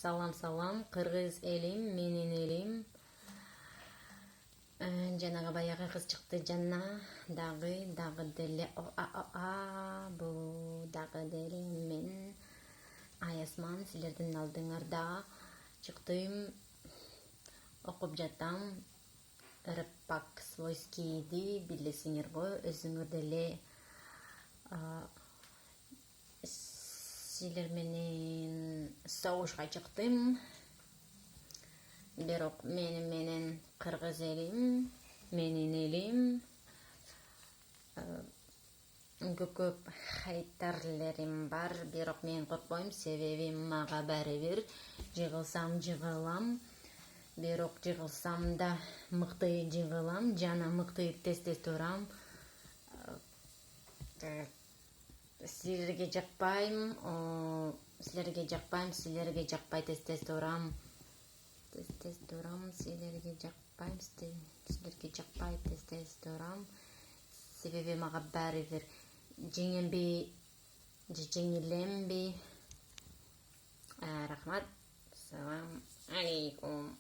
Салам, кыргыз элим, менин элим. Жанагы баягы кыз чыкты жанна, дагы деле бул дагы деле мен Аясман, силердин алдыңарда чыктым, окуп жатам. Рэпак Свойскийди билесиңер го, өзүңөр деле силер менен согушка чыктым. Бирок менен кыргыз элим, менин элим көп хейтерлерим бар, бирок мен коркпойм, себеби мага баары бир. Жыгылсам жыгылам, бирок жыгылсам да мыкты жыгылам, жана мыкты тез турам. Силерге жакпайм, силерге жакпай тез турам. Силерге жакпай тез турам. Себеби мага баары бир. Жеңемби же жеңилемби. Рахмат. Салам алейкум.